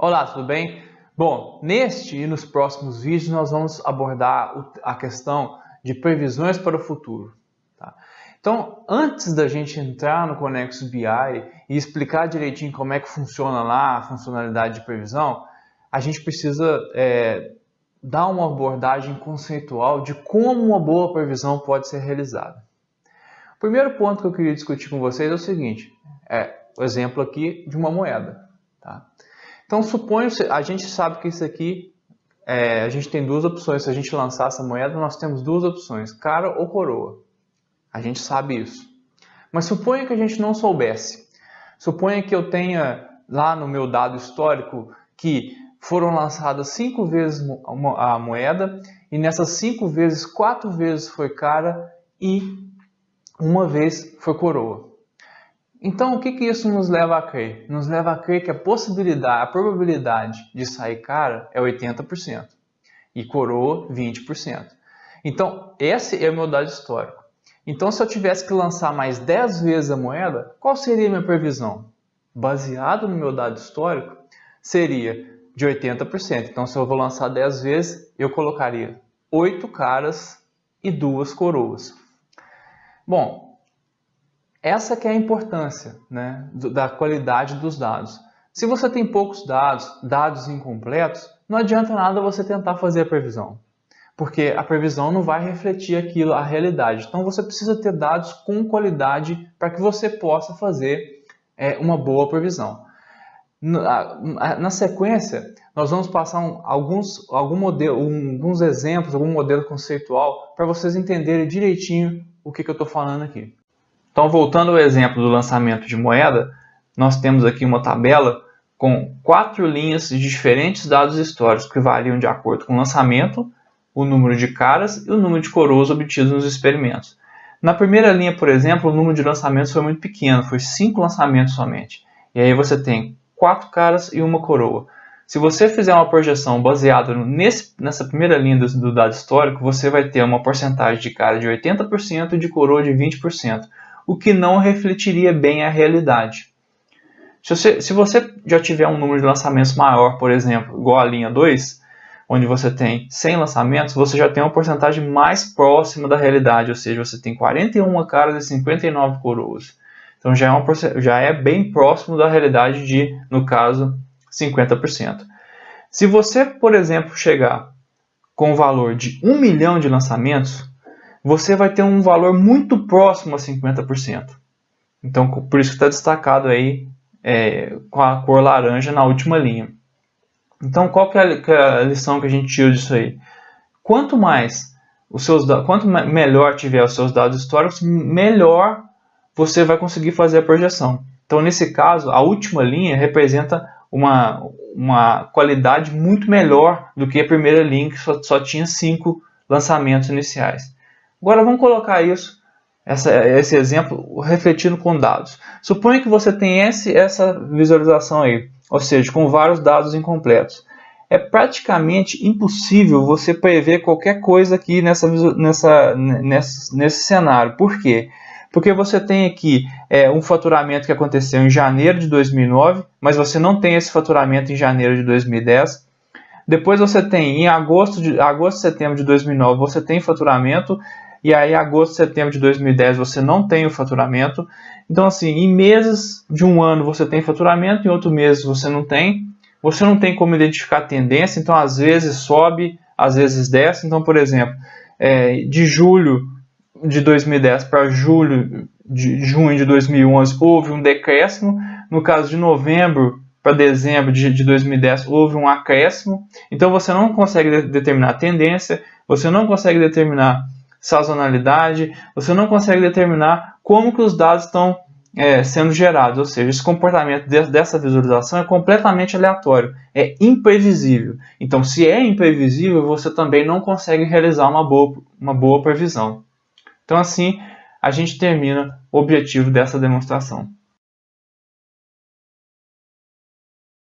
Olá, tudo bem? Bom, neste e nos próximos vídeos nós vamos abordar a questão de previsões para o futuro. Tá? Então, antes da gente entrar no Conexo BI e explicar direitinho como é que funciona lá a funcionalidade de previsão, a gente precisa dar uma abordagem conceitual de como uma boa previsão pode ser realizada. O primeiro ponto que eu queria discutir com vocês é o seguinte, o exemplo aqui de uma moeda. Tá? Então, suponho, a gente sabe que isso aqui, a gente tem duas opções. Se a gente lançar essa moeda, nós temos duas opções, cara ou coroa. A gente sabe isso. Mas suponha que a gente não soubesse. Suponha que eu tenha lá no meu dado histórico que foram lançadas 5 vezes a moeda e nessas 5 vezes, 4 vezes foi cara e uma vez foi coroa. Então, o que isso nos leva a crer? Nos leva a crer que a probabilidade de sair cara é 80% e coroa 20%. Então, esse é o meu dado histórico. Então, se eu tivesse que lançar mais 10 vezes a moeda, qual seria a minha previsão? Baseado no meu dado histórico, seria de 80%. Então, se eu vou lançar 10 vezes, eu colocaria 8 caras e 2 coroas. Bom, essa que é a importância, né, da qualidade dos dados. Se você tem poucos dados incompletos, não adianta nada você tentar fazer a previsão, porque a previsão não vai refletir aquilo, a realidade. Então você precisa ter dados com qualidade para que você possa fazer uma boa previsão. Na sequência, nós vamos passar alguns exemplos, algum modelo conceitual para vocês entenderem direitinho o que eu estou falando aqui. Então, voltando ao exemplo do lançamento de moeda, nós temos aqui uma tabela com 4 linhas de diferentes dados históricos que variam de acordo com o lançamento, o número de caras e o número de coroas obtidos nos experimentos. Na primeira linha, por exemplo, o número de lançamentos foi muito pequeno, foi 5 lançamentos somente. E aí você tem 4 caras e uma coroa. Se você fizer uma projeção baseada nessa primeira linha do dado histórico, você vai ter uma porcentagem de cara de 80% e de coroa de 20%. O que não refletiria bem a realidade. Se você já tiver um número de lançamentos maior, por exemplo, igual a linha 2, onde você tem 100 lançamentos, você já tem uma porcentagem mais próxima da realidade, ou seja, você tem 41 caras e 59 coroas. Então já é bem próximo da realidade de, no caso, 50%. Se você, por exemplo, chegar com o valor de 1 milhão de lançamentos, você vai ter um valor muito próximo a 50%. Então, por isso que está destacado aí com a cor laranja na última linha. Então, qual que é a lição que a gente tira disso aí? Quanto melhor tiver os seus dados históricos, melhor você vai conseguir fazer a projeção. Então, nesse caso, a última linha representa uma qualidade muito melhor do que a primeira linha, que só tinha 5 lançamentos iniciais. Agora vamos colocar esse exemplo refletindo com dados. Suponha que você tem essa visualização aí, ou seja, com vários dados incompletos. É praticamente impossível você prever qualquer coisa aqui nesse cenário. Por quê? Porque você tem aqui um faturamento que aconteceu em janeiro de 2009, mas você não tem esse faturamento em janeiro de 2010. Depois você tem em agosto e setembro de 2009 você tem faturamento, e aí, agosto e setembro de 2010, você não tem o faturamento. Então, assim, em meses de um ano você tem faturamento, em outro mês você não tem. Você não tem como identificar a tendência, então às vezes sobe, às vezes desce. Então, por exemplo, de julho de 2010 para junho de 2011 houve um decréscimo. No caso de novembro para dezembro de 2010 houve um acréscimo. Então, você não consegue determinar a tendência, você não consegue determinar sazonalidade, você não consegue determinar como que os dados estão sendo gerados, ou seja, esse comportamento dessa visualização é completamente aleatório, é imprevisível. Então, se é imprevisível, você também não consegue realizar uma boa previsão. Então, assim, a gente termina o objetivo dessa demonstração.